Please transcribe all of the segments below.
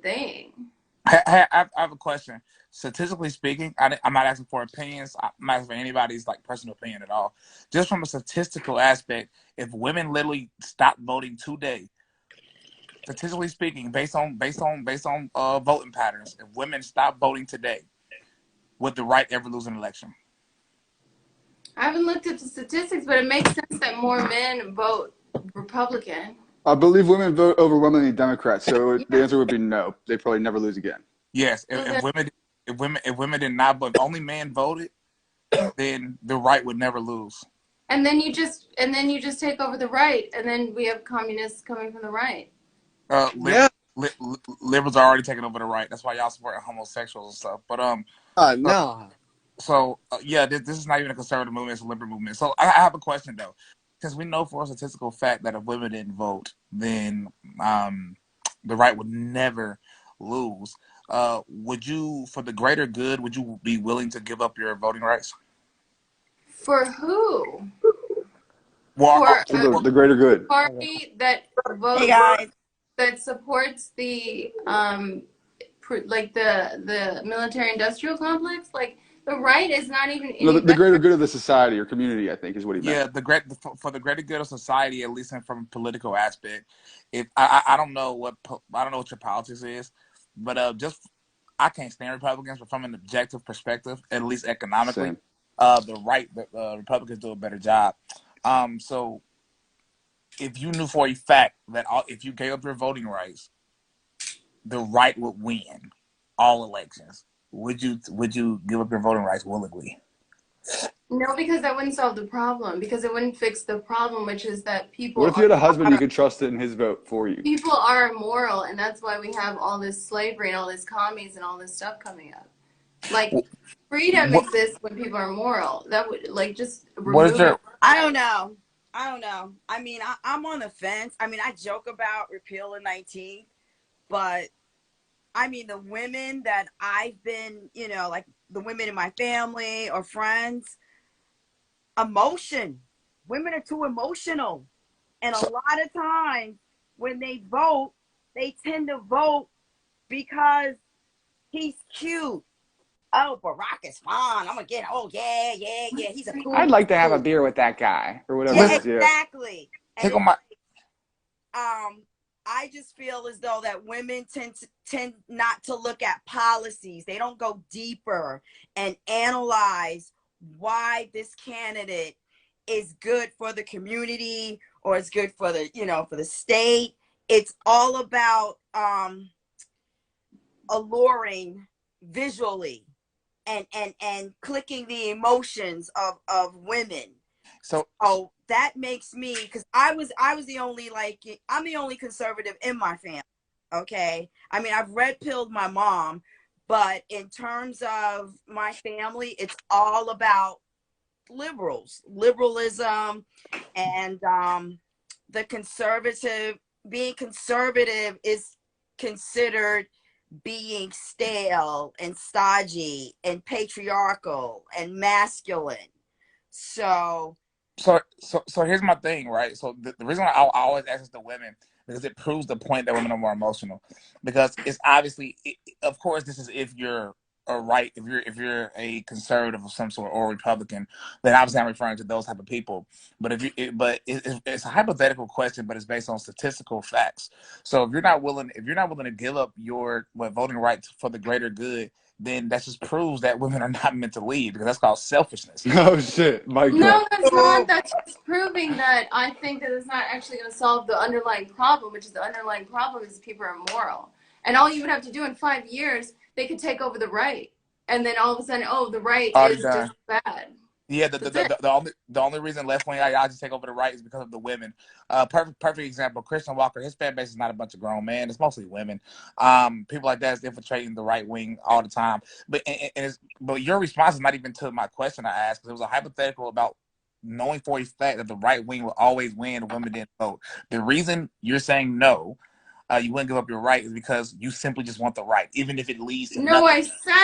different thing. I have a question. Statistically speaking, I'm not asking for opinions. I'm not asking for anybody's like personal opinion at all. Just from a statistical aspect, if women literally stop voting today, statistically speaking, based on voting patterns, if women stop voting today, would the right ever lose an election? I haven't looked at the statistics, but it makes sense that more men vote Republican. I believe women vote overwhelmingly Democrat, so Yeah. the answer would be no. They probably never lose again. Yes, So if women did not vote, if only men voted, then the right would never lose. and then you just take over the right, and then we have communists coming from the right. Yeah. Liberals are already taking over the right. That's why y'all support homosexuals and stuff. But no. So yeah, this is not even a conservative movement; it's a liberal movement. So I have a question though, because we know for a statistical fact that if women didn't vote, then the right would never lose. Would you, for the greater good, would you be willing to give up your voting rights? For who? Well, For The greater good. party that votes, Hey guys, that supports the like the military industrial complex. Like the right is not even No, any the greater better. good of the society or community, I think, is what he meant. yeah, for the greater good of society, at least from a political aspect. If I don't know what your politics is, but just I can't stand Republicans, but from an objective perspective, at least economically, Same. the Republicans do a better job. So if you knew for a fact that if you gave up your voting rights, the right would win all elections, would you give up your voting rights willingly? No, because that wouldn't solve the problem. Because it wouldn't fix the problem, which is that What if you had a husband you could trust in his vote for you? people are immoral, and that's why we have all this slavery and all this commies and all this stuff coming up. Like freedom exists when people are moral. That would like just remove it. I don't know. I mean, I'm on the fence. I mean, I joke about repeal in 19, but I mean, the women that I've been, like the women in my family or friends, emotion. Women are too emotional. And a lot of times when they vote, they tend to vote because he's cute. Oh, Barack is fine. I'm gonna get. Oh yeah. He's a cool. I'd like to have a beer with that guy or whatever. Yeah, exactly. And I just feel as though that women tend not to look at policies. They don't go deeper and analyze why this candidate is good for the community or is good for the for the state. It's all about alluring visually and clicking the emotions of women. So that makes me, because I was the only, I'm the only conservative in my family. Okay, I mean, I've red pilled my mom, but in terms of my family, it's all about liberalism, and the being conservative is considered being stale and stodgy and patriarchal and masculine. So here's my thing, right? So the reason why I always ask this to women, because it proves the point that women are more emotional, because it's obviously, of course, this is if you're if you're a conservative of some sort or Republican, then obviously I'm referring to those type of people. But it's a hypothetical question, but it's based on statistical facts. So if you're not willing to give up your voting rights for the greater good, then that just proves that women are not meant to lead, because that's called selfishness. Oh shit, Michael. No, that's not. That's just proving that I think that it's not actually going to solve the underlying problem, which is the underlying problem is people are immoral. And all you would have to do in 5 years, they could take over the right, and then all of a sudden, the right is just bad. Yeah, the only reason left wing ideology take over the right is because of the women. Perfect example. Christian Walker, his fan base is not a bunch of grown men; it's mostly women. People like that is infiltrating the right wing all the time. But your response is not even to my question I asked, because it was a hypothetical about knowing for a fact that the right wing will always win if women didn't vote. The reason you're saying no, you wouldn't give up your right, is because you simply just want the right, even if it leads to No, nothing. I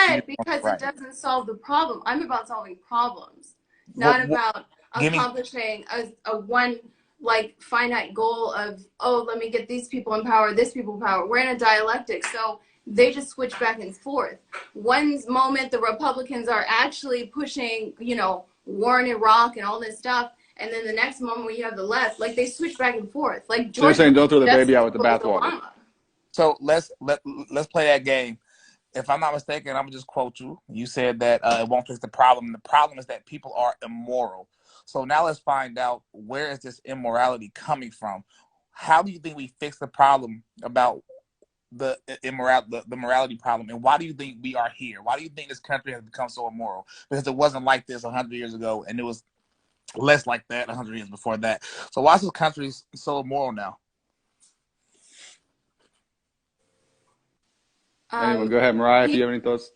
said because it doesn't solve the problem. I'm about solving problems, not about accomplishing a one like finite goal of, oh, let me get these people in power, this people in power. We're in a dialectic. So they just switch back and forth. One moment the Republicans are actually pushing, you know, war in Iraq and all this stuff. And then the next moment when you have the left, like they switch back and forth. Like So you're saying don't throw the baby out with the with bathwater. Obama. So let's play that game. If I'm not mistaken, I'm gonna just quote you. You said that it won't fix the problem. The problem is that people are immoral. So now let's find out, where is this immorality coming from? How do you think we fix the problem about the morality problem, and why do you think we are here? Why do you think this country has become so immoral? Because it wasn't like this 100 years ago, and it was less like that 100 years before that. So why is this country so immoral now? Anyone, go ahead, Mariah, if you have any thoughts.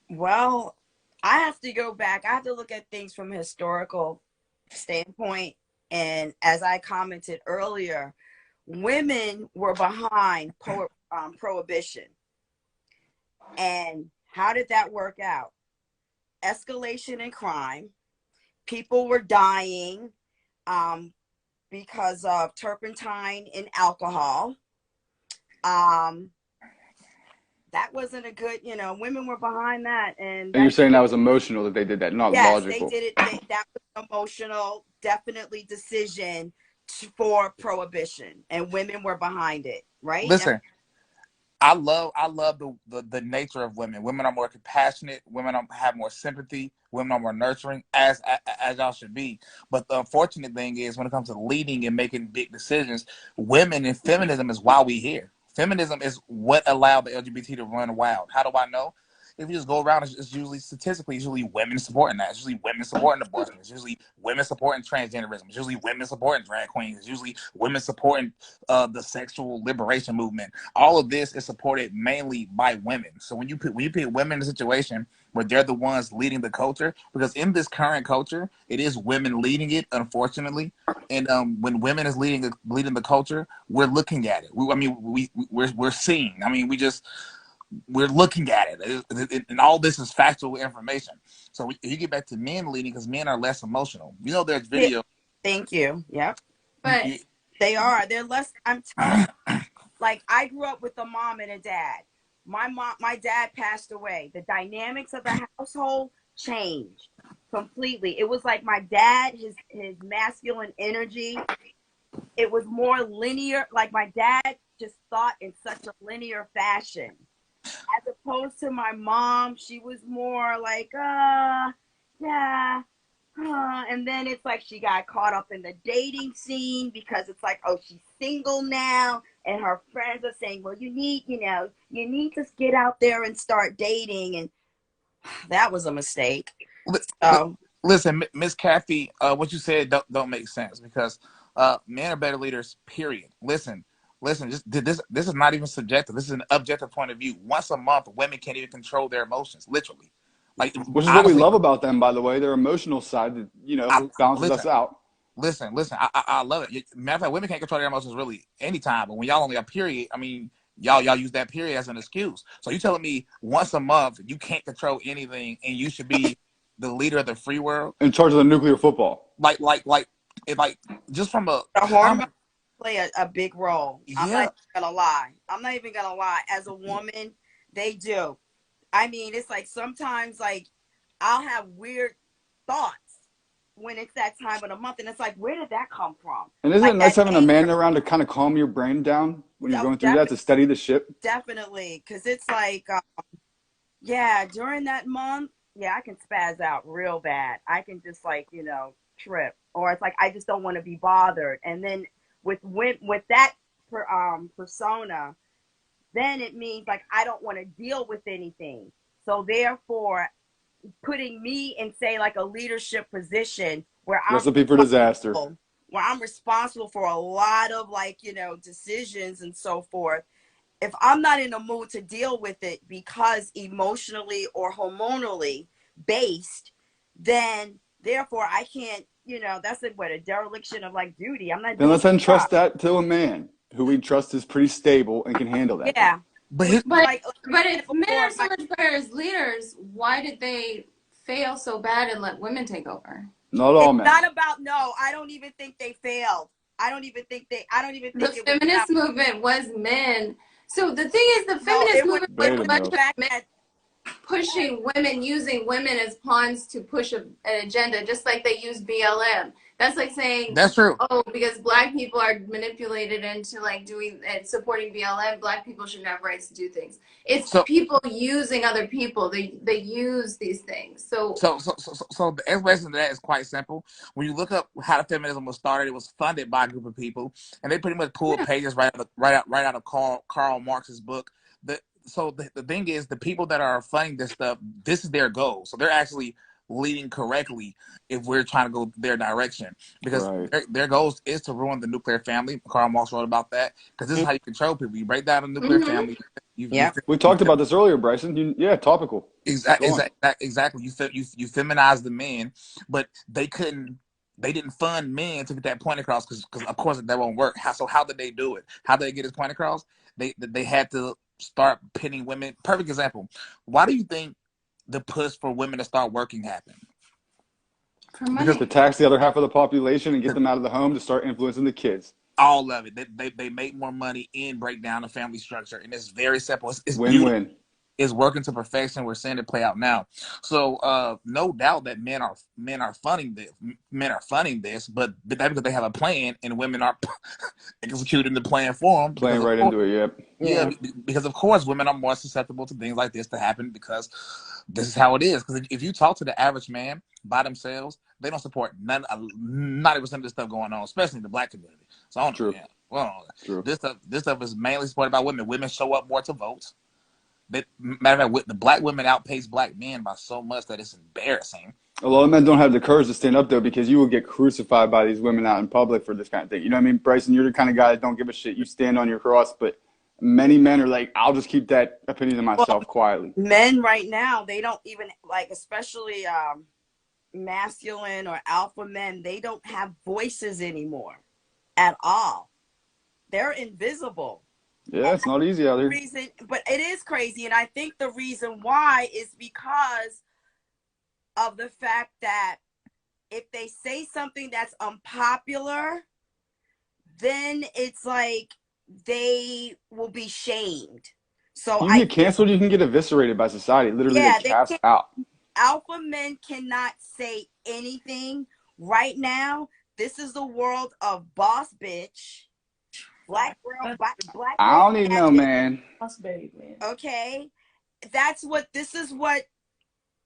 Well, I have to go back. I have to look at things from a historical standpoint. And as I commented earlier, women were behind prohibition. And how did that work out? Escalation in crime. People were dying because of turpentine in alcohol. That wasn't a good, you know, women were behind that. And you're saying that was emotional that they did that, not logical. Yes, they did it. That was an emotional, definitely decision for prohibition, and women were behind it, right? Listen, I love the nature of women. Women are more compassionate. Women have more sympathy. Women are more nurturing, as y'all should be. But the unfortunate thing is, when it comes to leading and making big decisions, women and feminism is why we here. Feminism is what allowed the LGBT to run wild. How do I know? If you just go around, it's usually statistically, it's usually women supporting that. It's usually women supporting abortion. It's usually women supporting transgenderism. It's usually women supporting drag queens. It's usually women supporting the sexual liberation movement. All of this is supported mainly by women. So when you put women in a situation where they're the ones leading the culture, because in this current culture, it is women leading it, unfortunately. And when women is leading the culture, we're looking at it. We're seeing. I mean, we're looking at it, and all this is factual information. So you get back to men leading, because men are less emotional. You know, there's video. Thank you. Yep. But they're less. I'm telling you, like, I grew up with a mom and a dad. My dad passed away. The dynamics of the household changed completely. It was like my dad, his masculine energy, it was more linear. Like, my dad just thought in such a linear fashion, as opposed to my mom. She was more like, yeah. And then it's like she got caught up in the dating scene, because it's like, oh, she's single now, and her friends are saying, well, you need to get out there and start dating. And that was a mistake. So listen, Miss Kathy, what you said don't make sense, because men are better leaders, period. Listen, this is not even subjective. This is an objective point of view. Once a month, women can't even control their emotions, literally. Like, which is honestly what we love about them, by the way. Their emotional side, balances us out. Listen, I love it. Matter of fact, women can't control their emotions really anytime, but when y'all only have period, I mean, y'all use that period as an excuse. So you telling me once a month you can't control anything, and you should be the leader of the free world, in charge of the nuclear football? Like just from the hormones play a big role. Yeah. I'm not even gonna lie. As a woman, they do. I mean, it's like sometimes, like, I'll have weird thoughts when it's that time of the month, and it's like, where did that come from? And isn't it nice having a man around to kind of calm your brain down when you're going through that, to steady the ship? Definitely, because it's like, during that month, I can spaz out real bad. I can just, like, trip, or it's like I just don't want to be bothered. And then with that persona, then it means, like, I don't want to deal with anything. So therefore, putting me in, say, like, a leadership position where recipe for disaster, where I'm responsible for a lot of, like, decisions and so forth. If I'm not in the mood to deal with it because emotionally or hormonally based, then therefore I can't, that's a dereliction of, like, duty. I'm not. Then let's entrust that to a man who we trust is pretty stable and can handle that. Yeah. But if men are so much better as leaders, why did they fail so bad and let women take over? Not all men. Not about, no, I don't even think they failed. I don't even think the it feminist movement was men. So the thing is, the feminist movement was a bunch of men pushing women, using women as pawns to push an agenda, just like they use BLM. That's like saying, that's true. Oh, because black people are manipulated into like doing and supporting BLM, black people shouldn't have rights to do things. It's people using other people. They use these things. So the explanation to that is quite simple. When you look up how the feminism was started, it was funded by a group of people, and they pretty much pulled pages right out of Karl Marx's book. So the thing is, the people that are funding this stuff, this is their goal. So they're actually leading correctly if we're trying to go their direction, because their goal is to ruin the nuclear family. Karl Marx wrote about that, because this is how you control people. You break down a nuclear family. We talked about this earlier, Bryson. Topical. Exactly. You feminize the men, but they didn't fund men to get that point across, because of course that won't work. How did they do it? How did they get his point across? They had to start pitting women. Perfect example. Why do you think the push for women to start working happened? For money. Because to tax the other half of the population and get them out of the home to start influencing the kids. All of it. They make more money and break down the family structure, and it's very simple. It's win-win. Is working to perfection. We're seeing it play out now. So no doubt that men are funding this. Men are funding this, but that's because they have a plan, and women are executing the plan for them. Playing right into it. Yeah, because of course women are more susceptible to things like this to happen, because this is how it is. Because if you talk to the average man by themselves, they don't support 90% of the stuff going on, especially in the black community. So I don't know. Well, this stuff is mainly supported by women. Women show up more to vote. Matter of fact, the black women outpace black men by so much that it's embarrassing. A lot of men don't have the courage to stand up, though, because you will get crucified by these women out in public for this kind of thing. You know what I mean? Bryson, you're the kind of guy that don't give a shit. You stand on your cross, but many men are like, I'll just keep that opinion to myself quietly. Men right now, they don't even, like, especially masculine or alpha men, they don't have voices anymore at all. They're invisible. Yeah, it's not easy out here. But it is crazy. And I think the reason why is because of the fact that if they say something that's unpopular, then it's like they will be shamed. So you can get canceled, you can get eviscerated by society, literally cast out. Alpha men cannot say anything right now. This is the world of boss bitch. Black girl, black I don't even know, man. Okay. This is what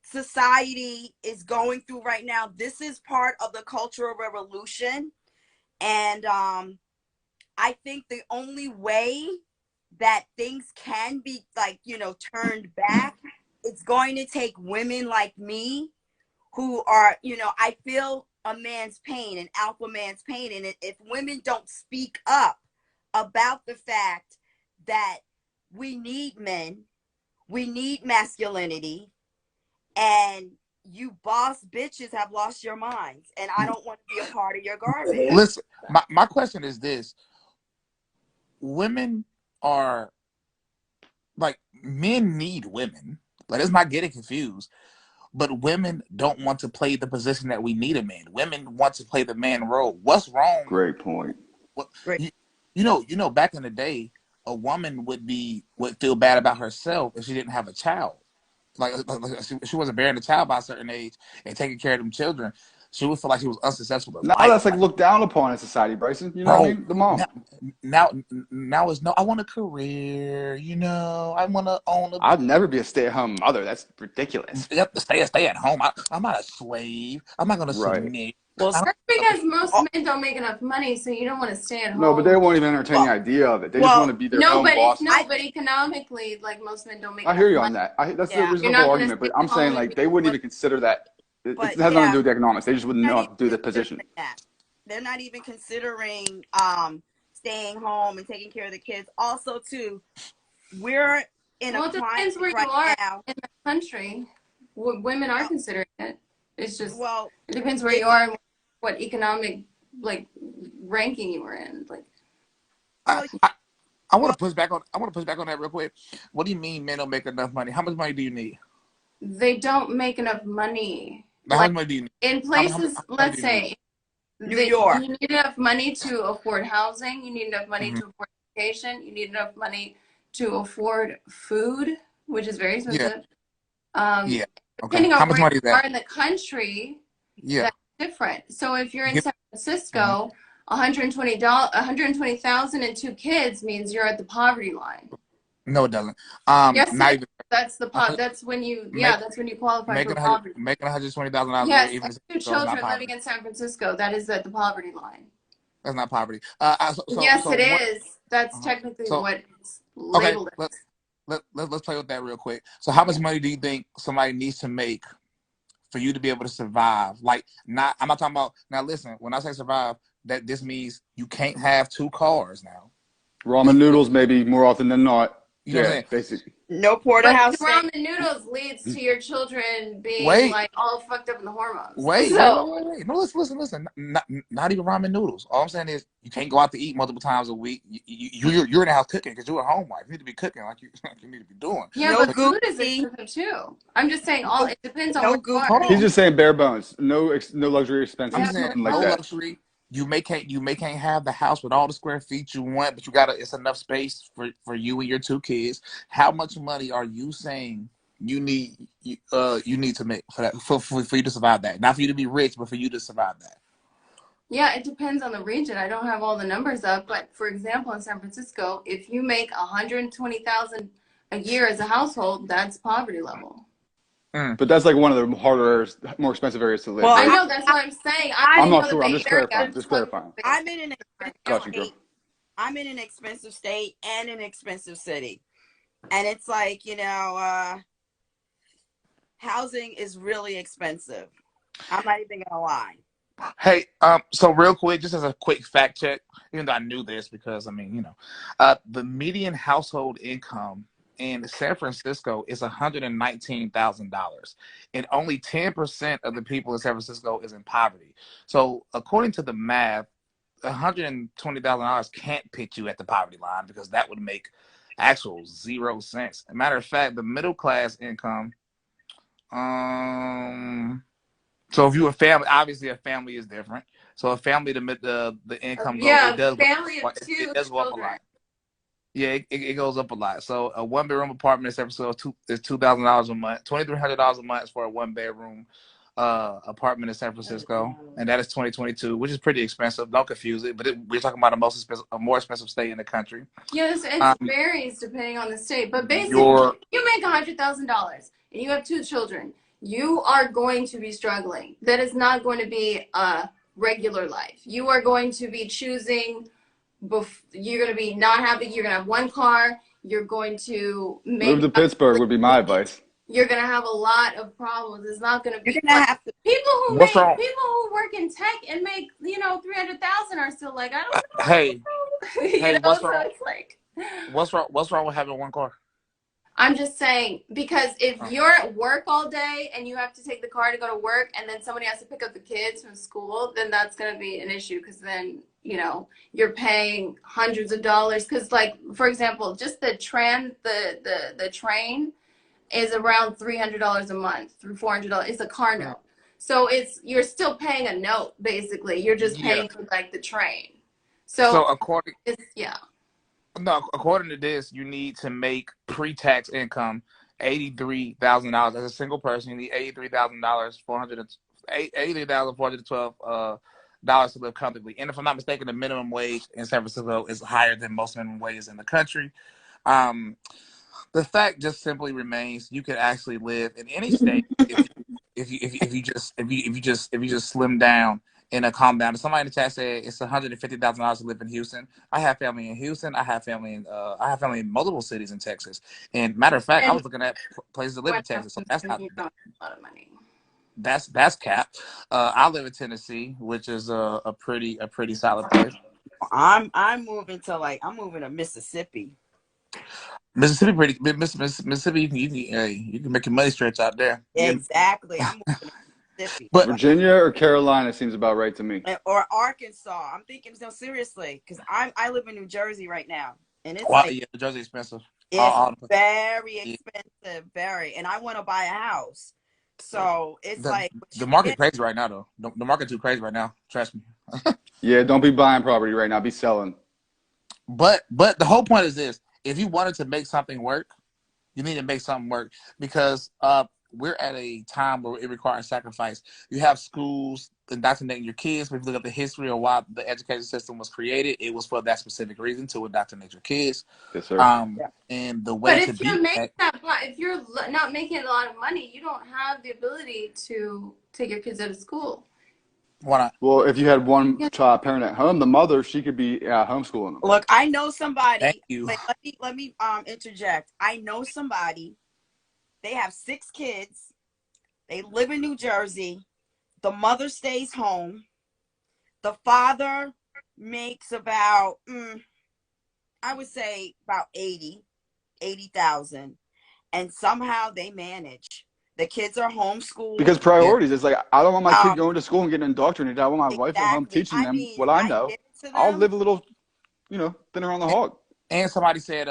society is going through right now. This is part of the cultural revolution. And I think the only way that things can be turned back, it's going to take women like me who are, I feel a man's pain, an alpha man's pain. And if women don't speak up about the fact that we need men, we need masculinity, and you boss bitches have lost your minds, and I don't want to be a part of your garbage. Listen, my question is this. Women are, like, men need women. Like, let's not get it confused. But women don't want to play the position that we need a man. Women want to play the man role. What's wrong? Great point. You know, back in the day, a woman would feel bad about herself if she didn't have a child. Like she wasn't bearing a child by a certain age and taking care of them children. She would feel like she was unsuccessful. Now that's like looked down upon in society, Bryson. You know what I mean? The mom. Now it's no. I want a career. I want to own. I'd never be a stay-at-home mother. That's ridiculous. Yep, stay at home. I'm not a slave. I'm not going to submit. Well, that's because most men don't make enough money, so you don't want to stay at home. No, but they won't even entertain the idea of it. They just want to be their own boss. But economically, like, most men don't make enough money. I hear you on that. That's a reasonable argument, but I'm saying, like, they wouldn't even consider that. It has nothing to do with economics. They just wouldn't know how to do the position. They're not even considering staying home and taking care of the kids. Also, too, we're in a climate right now in the country. Women are considering it. It's just it depends where you are and what economic ranking you were in. Like, I want to push back on that real quick. What do you mean men don't make enough money? How much money do you need? They don't make enough money. How like much money do you need? in How places, much money let's do you need? say, New York. you need enough money to afford housing. You need enough money Mm-hmm. to afford education. You need enough money to afford food, which is very Yeah. expensive. Um, Yeah. Okay. depending How on much where money you is that? are in the country, Yeah. that's different. So if you're in Give, San mhm. Francisco, $120,000 and 2 kids means you're at the poverty line. No, it doesn't. Yes, Not it is. even That's the a pot. hun- That's when you, make yeah, that's when you qualify for making poverty. $120,000 a year, Yes, even and if two it's not children living poverty. in San Francisco, that is at the poverty line. That's not poverty. Yes, So it what? is. That's Uh-huh. technically So what it's okay, labeled as. let's play with that real quick. So how Yeah. much money do you think somebody needs to make for you to be able to survive? Like, not, I'm not talking about, now listen, when I say survive, that this means you can't have 2 cars now. Ramen noodles, maybe more often than not. You know what I'm Yeah, saying? basically. No But porterhouse the steak. ramen noodles leads to your children being Wait, like all fucked up in the hormones. wait. So No, listen. Not even ramen noodles. All I'm saying is you can't go out to eat multiple times a week. You're in the house cooking because you're a home wife. You need to be cooking like you, you need to be doing. yeah, No but So, food is Gucci. expensive too. I'm just saying all No, it depends on no where you Gucci. hold are. He's on. just saying bare bones. No luxury I'm Yeah, expenses, saying nothing no like that. luxury. You may can't have the house with all the square feet you want, but you gotta. It's enough space for you and your 2 kids. How much money are you saying you need to make for that for you to survive that? Not for you to be rich, but for you to survive that. yeah, it depends on the region. I don't have all the numbers up, but for example, in San Francisco, if you make 120,000 a year as a household, that's poverty level. But that's like one of the harder, more expensive areas to live, Well, I right? know that's what I'm saying. I I, I'm only not know the sure. I'm Bay just Area. clarifying. I'm Just just talking clarifying. about I'm in an expensive Gotcha, girl. state. I'm in an expensive state and an expensive city. And it's like, housing is really expensive. I'm not even gonna lie. Hey, so real quick, just as a quick fact check, even though I knew this because I mean, the median household income in San Francisco is $119,000, and only 10% of the people in San Francisco is in poverty. So, according to the math, $120,000 can't put you at the poverty line because that would make actual 0 sense. As a matter of fact, the middle class income, so if you a family, obviously a family is different. So a family, the income Yeah, family of it two does go up a children. lot. Yeah, it goes up a lot. So a 1 bedroom apartment in San Francisco is $2,000 a month. $2,300 a month is for a 1 bedroom apartment in San Francisco, and that is 2022, which is pretty expensive. Don't confuse it, but we're talking about a more expensive state in the country. Yes, it Um, varies depending on the state. But basically, your you make $100,000 and you have 2 children, you are going to be struggling. That is not going to be a regular life. You are going to be choosing. You're going to be not having. You're going to have 1 car. You're going to Move maybe to have Pittsburgh would be my advice. you're going to have a lot of problems. It's not going to You're be gonna like have to. what's wrong? people who work in tech and make 300,000 are still like I don't Hey, know. You know, what's so wrong? it's like. What's wrong with having 1 car? I'm just saying, because if Oh. you're at work all day and you have to take the car to go to work and then somebody has to pick up the kids from school, then that's going to be an issue because then, you're paying hundreds of dollars. Because, like, for example, just the train is around $300 a month through $400. It's a car note. So you're still paying a note, basically. You're just Yeah. paying for, like, the train. So So, yeah. according to this, you need to make pre-tax income $83,000 as a single person. You need $83,000, $83,412 dollars to live comfortably. And if I'm not mistaken, the minimum wage in San Francisco is higher than most minimum wages in the country. Um, the fact just simply remains: you can actually live in any state if you just slim down and calm down. Somebody in the chat said it's $150,000 to live in Houston. I have family in Houston. I have family in multiple cities in Texas. And matter of fact, I And was looking at places to live in Texas, so that's not you don't have a lot of money. that's cap. I live in Tennessee, which is a pretty solid place. I'm moving to Mississippi. Mississippi, Mississippi, you can make your money stretch out there. Exactly. I'm moving to Mississippi. But Virginia or Carolina seems about right to me. Or Arkansas. I'm thinking, no, seriously, because I live in New Jersey right now, and it's wow, like yeah, Jersey expensive. it's very expensive, very. And I want to buy a house, So it's like the market crazy right now, though. The market too crazy right now. Trust me. Yeah, don't be buying property right now. Be selling. But the whole point is this: if you wanted to make something work, you need to make something work because we're at a time where it requires sacrifice. You have schools indoctrinating your kids. If you look at the history of why the education system was created, it was for that specific reason, to indoctrinate your kids. Yes, sir. And the way But to if you're making that, if you're not making a lot of money, you don't have the ability to take your kids out of school. why not? Well, if you had one child parent at home, the mother, she could be homeschooling them. Look, I know somebody. Thank you. Let me interject. I know somebody. They have 6 kids. They live in New Jersey. The mother stays home. The father makes about, I would say about 80,000. And somehow they manage. The kids are homeschooled. Because priorities, it's like, I don't want my kid going to school and getting indoctrinated. I want my wife at home teaching them what I know. I'll live a little, thinner on the hog. And somebody said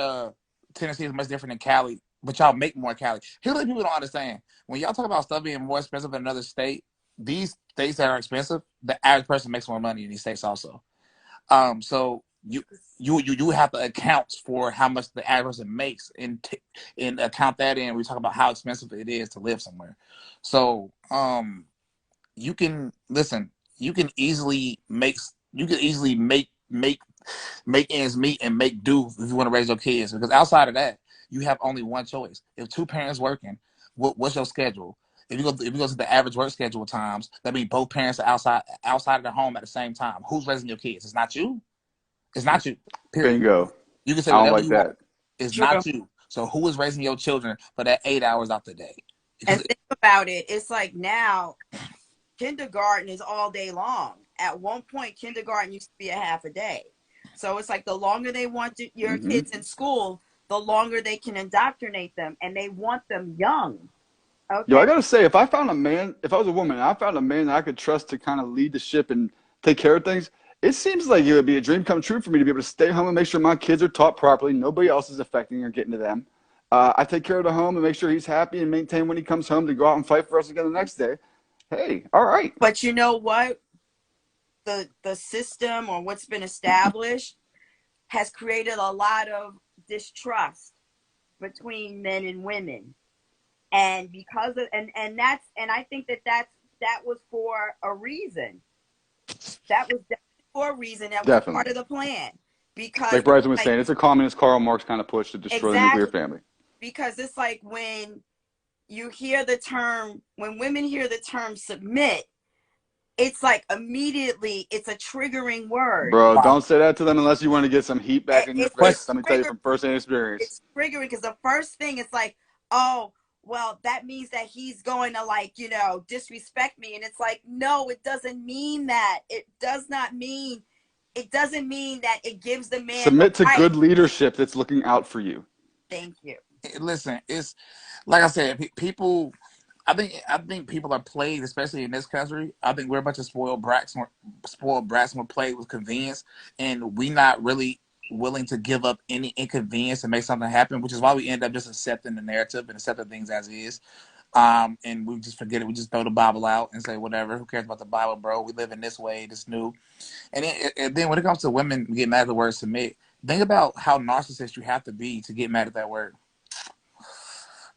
Tennessee is much different than Cali, but y'all make more Cali. Here's what people don't understand. When y'all talk about stuff being more expensive in another state, these states that are expensive, the average person makes more money in these states also. So you have to account for how much the average person makes and account that in. We talk about how expensive it is to live somewhere. So you can easily make ends meet and make do if you want to raise your kids, because outside of that, you have only one choice. If 2 parents working, what's your schedule? If you go to the average work schedule times, that means both parents are outside of their home at the same time. Who's raising your kids? It's not you. It's not you. Period. Bingo. You can say I don't whatever like you that. want. It's not you. So who is raising your children for that 8 hours out the day? Because and think about it. It's like now, kindergarten is all day long. At one point, kindergarten used to be a half a day. So it's like the longer they want your kids in school, the longer they can indoctrinate them, and they want them young. Okay. Yo, I gotta say, if I was a woman, and I found a man that I could trust to kind of lead the ship and take care of things, it seems like it would be a dream come true for me to be able to stay home and make sure my kids are taught properly. Nobody else is affecting or getting to them. I take care of the home and make sure he's happy and maintain when he comes home to go out and fight for us again the next day. Hey, all right. But you know what? The system or what's been established has created a lot of distrust between men and women. And because of and I think that was for a reason. That was for a reason. That was part of the plan. Because like Bryson was saying, it's a communist Karl Marx kind of push to destroy the nuclear family. Because it's like when women hear the term submit, it's like immediately it's a triggering word. Bro, don't say that to them unless you want to get some heat back in your face. Let me tell you from first-hand experience. It's triggering because the first thing is like, oh, well, that means that he's going to disrespect me. And it's like, no, it doesn't mean that. It doesn't mean that it gives the man submit to good leadership that's looking out for you. Thank you. Listen, it's like I said, people. I think people are played, especially in this country. I think we're a bunch of spoiled brats. We're played with convenience, and we not really willing to give up any inconvenience to make something happen, which is why we end up just accepting the narrative and accepting things as is. And we just forget it. We just throw the Bible out and say, whatever, who cares about the Bible, bro? We live in this way, this new. And then when it comes to women get mad at the word submit, think about how narcissist you have to be to get mad at that word.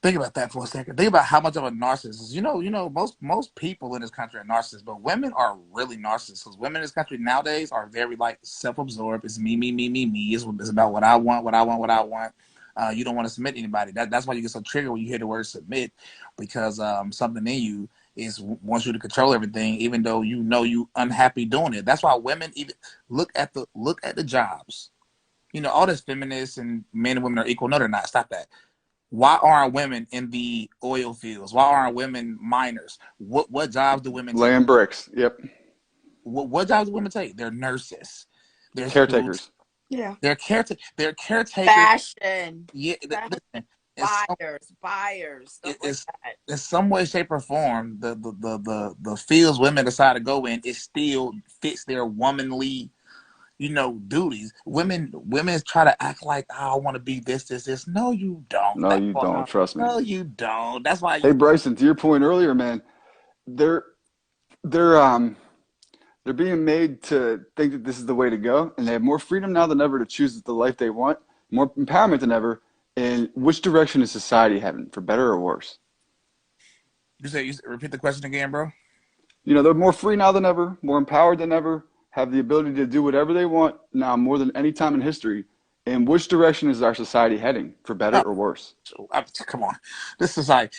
Think about that for a second. Think about how much of a narcissist. Most people in this country are narcissists, but women are really narcissists. Because women in this country nowadays are very self-absorbed. It's me, me, me, me, me. It's about what I want, what I want, what I want. You don't want to submit to anybody. That's why you get so triggered when you hear the word submit, because something in you wants you to control everything, even though you unhappy doing it. That's why women even look at the jobs. All this feminists and men and women are equal. No, they're not. Stop that. Why aren't women in the oil fields? Why aren't women miners? What jobs do women take? Laying bricks. Yep. What jobs do women take? They're nurses. They're caretakers. Schools. Yeah. They're caretakers. Fashion. Yeah. Buyers. In some way, shape, or form, the fields women decide to go in, it still fits their womanly duties. Women try to act like, oh, I want to be this. No, you don't. No, you don't. Trust me. No, you don't. That's why Hey, Bryson, to your point earlier, man, they're they're they're being made to think that this is the way to go, and they have more freedom now than ever to choose the life they want, more empowerment than ever. And which direction is society heading, for better or worse? you repeat the question again, bro. They're more free now than ever, more empowered than ever, have the ability to do whatever they want now more than any time in history. And which direction is our society heading, for better or worse? Come on, this is like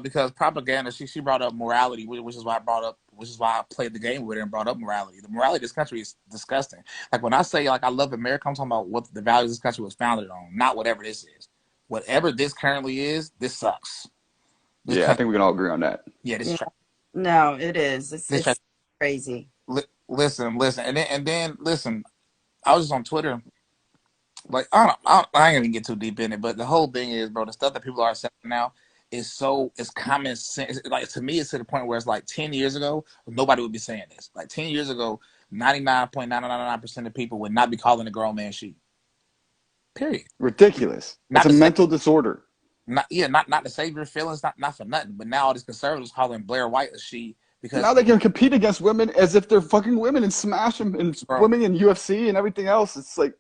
because propaganda. She brought up morality, which is why I played the game with her and brought up morality. The morality of this country is disgusting. Like when I say like I love America, I'm talking about what the values this country was founded on, not whatever this is. Whatever this currently is, this sucks. I think we can all agree on that. Yeah, this is trash. No, it is. It's crazy. Listen, and then listen. I was just on Twitter. Like I ain't even get too deep in it, but the whole thing is, bro, the stuff that people are saying now is it's common sense. Like to me, it's to the point where it's like 10 years ago, nobody would be saying this. Like 10 years ago, 99.999% of people would not be calling a grown man she. Period. Ridiculous. It's a mental disorder. Not to save your feelings, not for nothing. But now all these conservatives calling Blair White a she because now they can compete against women as if they're fucking women and smash them and women in UFC and everything else. It's like.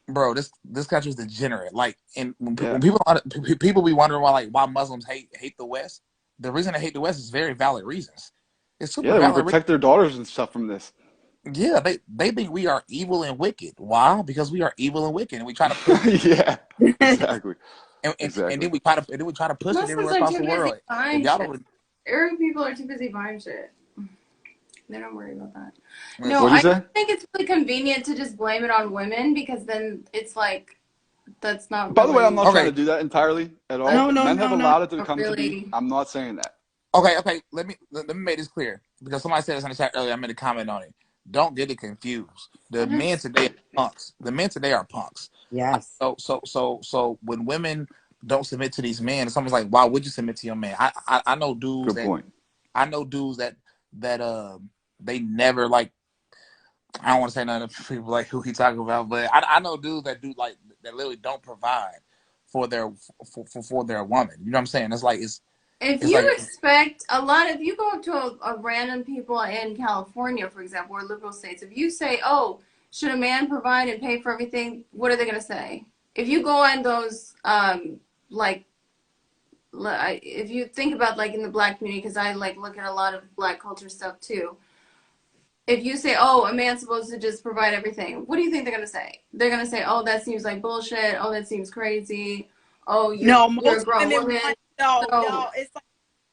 Bro, this country is degenerate. Like, and when people be wondering why Muslims hate the West, the reason they hate the West is very valid reasons. It's super they valid. want to protect their daughters and stuff from this. Yeah, they think we are evil and wicked. Why? Because we are evil and wicked, and we try to push yeah, exactly. And then we try to push it everywhere across the world. Arab people are too busy buying shit. They don't worry about that. No, I think it's really convenient to just blame it on women because then it's like that's not. By the way, I'm not trying to do that entirely at all. No, Men have allowed it to come to be. I'm not saying that. Okay. Let me make this clear because somebody said this in the chat earlier. I made a comment on it. Don't get it confused. The men today are punks. The men today are punks. Yes. So when women don't submit to these men, it's almost like, why would you submit to your man? I know dudes. Good point. I know dudes that they never like. I don't want to say none of people like who he talking about, but I know dudes that do like that literally don't provide for their woman. You know what I'm saying? It's like if you expect a lot. If you go up to a random people in California, for example, or liberal states, if you say, "Oh, should a man provide and pay for everything?" What are they going to say? If you go on those if you think about like in the Black community, because I like look at a lot of Black culture stuff too. If you say, "Oh, a man's supposed to just provide everything," what do you think they're gonna say? They're gonna say, "Oh, that seems like bullshit. Oh, that seems crazy. Oh, you're a grown woman." No, it's like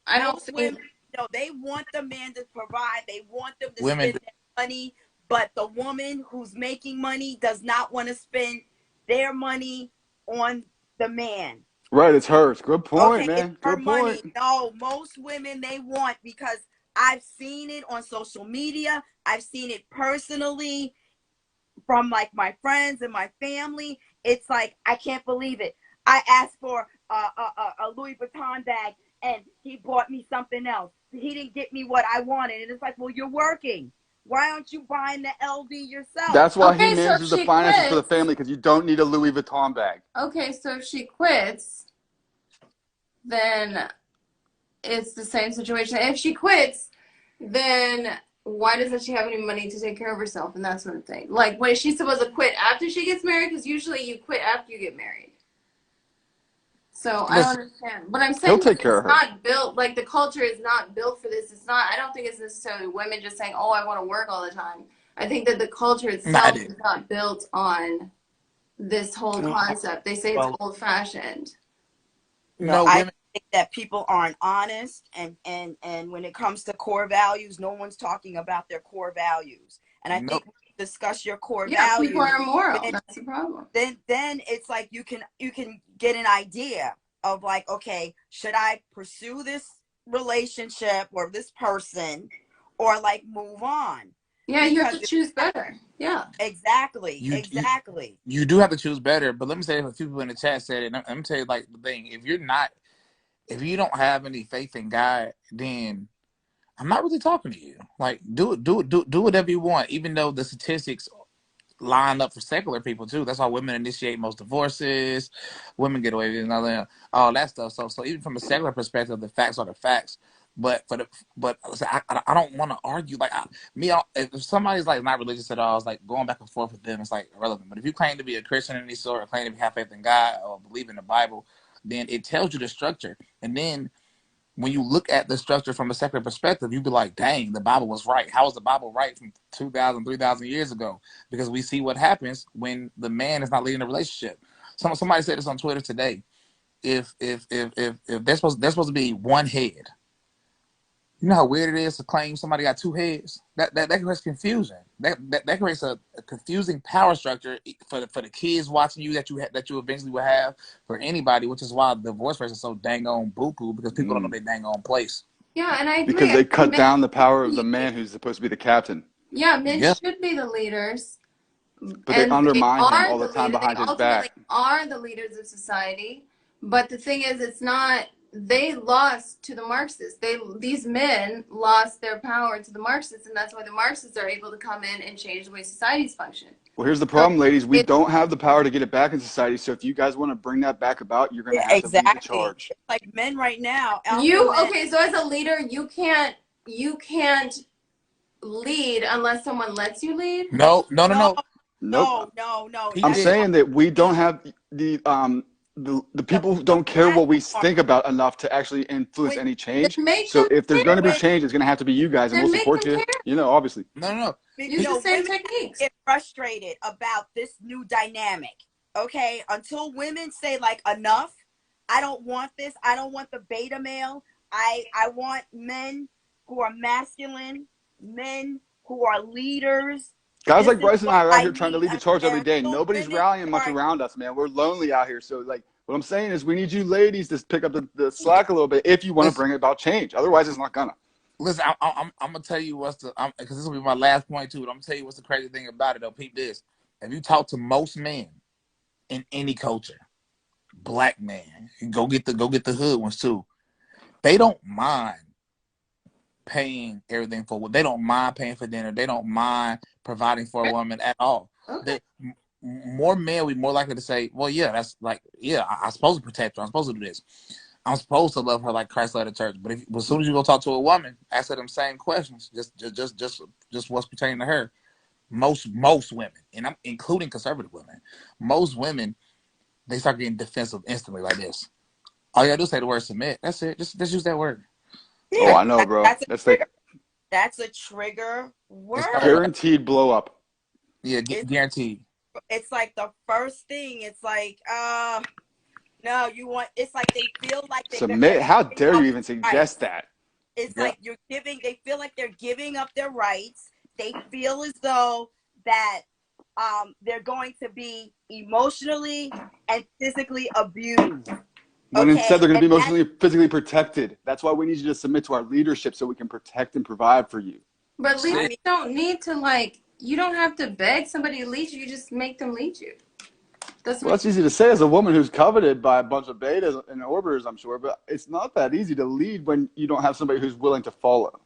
I don't women. No, they want the man to provide. They want them to spend their money, but the woman who's making money does not want to spend their money on the man. Right, it's hers. Good point, man. It's her Good money. point. No, most women they want because I've seen it on social media. I've seen it personally from like my friends and my family. It's like I can't believe it. I asked for a Louis Vuitton bag and he bought me something else. He didn't get me what I wanted. And it's like, well, you're working. Why aren't you buying the LV yourself? That's why he manages the finances for the family, because you don't need a Louis Vuitton bag. Okay, so if she quits, then it's the same situation. If she quits, then why doesn't she have any money to take care of herself and that sort of thing? Like, what, is she supposed to quit after she gets married? Because usually you quit after you get married. So I don't understand. But I'm saying it's not built, like the culture is not built for this. It's not, I don't think it's necessarily women just saying, "Oh, I want to work all the time." I think that the culture itself is not built on this whole concept. They say it's old fashioned. No, I think that people aren't honest, and when it comes to core values, no one's talking about their core values. And I think when you discuss your core values, people are immoral. That's the problem. Then it's like you can get an idea of like, okay, should I pursue this relationship or this person, or like move on? Yeah, you have to choose better. Yeah, exactly. You do have to choose better. But let me say, a few people in the chat said it. Let me tell you, like, the thing: if you don't have any faith in God, then I'm not really talking to you. Like, do whatever you want, even though the statistics line up for secular people too. That's why women initiate most divorces. Women get away with all that stuff. So even from a secular perspective, the facts are the facts. But I don't want to argue. Like if somebody's like not religious at all, it's like going back and forth with them. It's like irrelevant. But if you claim to be a Christian in any sort, or claim to have faith in God, or believe in the Bible, then it tells you the structure. And then when you look at the structure from a secular perspective, you'd be like, dang, the Bible was right. How was the Bible right from 2,000, 3,000 years ago? Because we see what happens when the man is not leading the relationship. Somebody said this on Twitter today. If there's supposed to be one head, you know how weird it is to claim somebody got two heads? That creates confusion. That creates a confusing power structure for the kids watching you that you eventually will have for anybody, which is why the divorce rate is so dang on buku, because people don't know their dang on place. Yeah, and I agree. Because they cut down the power of the man who's supposed to be the captain. Yeah, men should be the leaders. But they undermine him all the time behind his back. They are the leaders of society. But the thing is, it's not. They lost to the Marxists. These men lost their power to the Marxists, and that's why the Marxists are able to come in and change the way societies function. Well, here's the problem, ladies. We don't have the power to get it back in society. So if you guys want to bring that back about, you're going to have to lead the charge. Like men right now. Okay, so as a leader, you can't lead unless someone lets you lead. No. No. I'm saying that we don't have the people don't care what we think about enough to actually influence any change. So if there's going to be change, it's going to have to be you guys, and we'll support you. You know, obviously. No. Use the same techniques. Get frustrated about this new dynamic. Okay, until women say like enough, I don't want this. I don't want the beta male. I want men who are masculine, men who are leaders. Guys like Bryson and I are out here trying to lead the charge every day. Nobody's rallying much around us, man. We're lonely out here. So, like, what I'm saying is we need you ladies to pick up the slack a little bit if you want to bring about change. Otherwise, it's not gonna. Listen, I'm going to tell you because this will be my last point, too. But I'm going to tell you what's the crazy thing about it, though. Peep this. If you talk to most men in any culture, black man, go get the hood ones, too. They don't mind paying everything for. They don't mind paying for dinner. They don't mind providing for a woman at all. Okay. More men would be more likely to say, well, yeah, that's like, yeah, I'm supposed to protect her. I'm supposed to do this. I'm supposed to love her like Christ loved the church. But as soon as you go talk to a woman, ask her them same questions, just what's pertaining to her. Most women, and I'm including conservative women, most women, they start getting defensive instantly like this. All you gotta do is say the word submit. That's it. Just use that word. Yeah, I know, bro. That's a trigger word. Guaranteed blow up. Yeah, guaranteed. It's like the first thing. It's like, no, you want. It's like they feel like they submit. How dare you even suggest that? It's like you're giving. They feel like they're giving up their rights. They feel as though that they're going to be emotionally and physically abused. When instead they're going to be emotionally and physically protected. That's why we need you to submit to our leadership so we can protect and provide for you. But leaders don't need to you don't have to beg somebody to lead you. You just make them lead you. That's easy to say as a woman who's coveted by a bunch of betas and orbiters, I'm sure. But it's not that easy to lead when you don't have somebody who's willing to follow.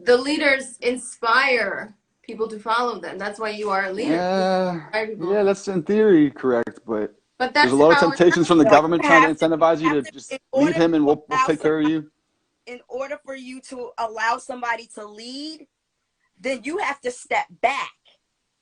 The leaders inspire people to follow them. That's why you are a leader. Yeah, that's in theory correct, but there's a lot of temptations from the government trying to incentivize you to just lead him and we'll take care of you. In order for you to allow somebody to lead, then you have to step back.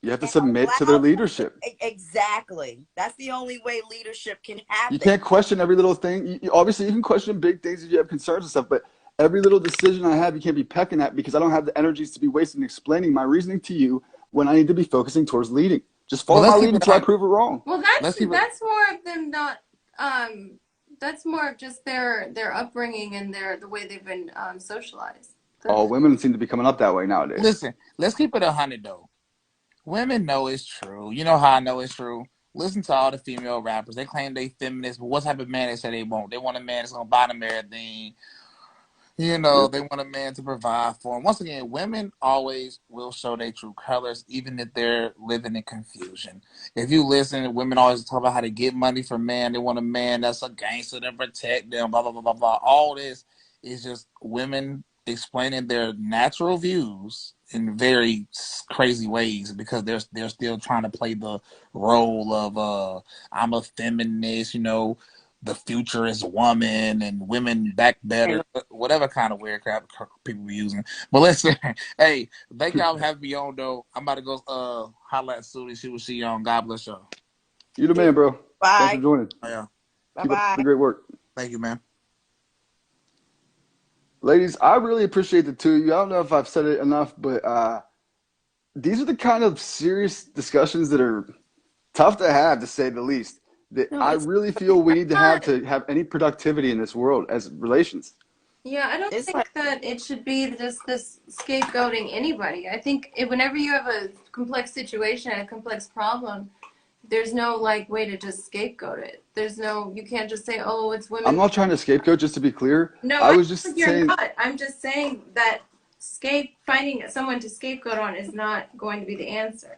You have to submit to their leadership. Exactly. That's the only way leadership can happen. You can't question every little thing. Obviously, you can question big things if you have concerns and stuff, but every little decision I have, you can't be pecking at because I don't have the energies to be wasting explaining my reasoning to you when I need to be focusing towards leading. Just follow my lead until I prove it wrong. Well, that's more of them not. That's more of just their upbringing and the way they've been socialized. All women seem to be coming up that way nowadays. Listen, let's keep it 100 though. Women know it's true. You know how I know it's true? Listen to all the female rappers. They claim they feminists, but what type of man they say they want? They want a man that's gonna buy them everything. You know, they want a man to provide for them. Once again, women always will show their true colors, even if they're living in confusion. If you listen, women always talk about how to get money from men. They want a man that's a gangster to protect them, blah, blah, blah, blah, blah. All this is just women explaining their natural views in very crazy ways because they're still trying to play the role of I'm a feminist, you know, the futurist woman and women back better, whatever kind of weird crap people be using. But listen, hey, thank y'all for having me on though. I'm about to go holla at Sudi, see what she on. God bless y'all. You the man, bro. Bye. Thanks for joining. Oh, yeah. Keep up the great work. Thank you, man. Ladies, I really appreciate the two of you. I don't know if I've said it enough, but these are the kind of serious discussions that are tough to have, to say the least. That No, I really feel we need to have any productivity in this world as relations. Yeah, I don't think that it should be just this scapegoating anybody. I think whenever you have a complex situation, a complex problem, there's no like way to just scapegoat it. You can't just say, oh, it's women. I'm not trying to scapegoat, just to be clear. No, I was just saying. Not. I'm just saying that finding someone to scapegoat on is not going to be the answer.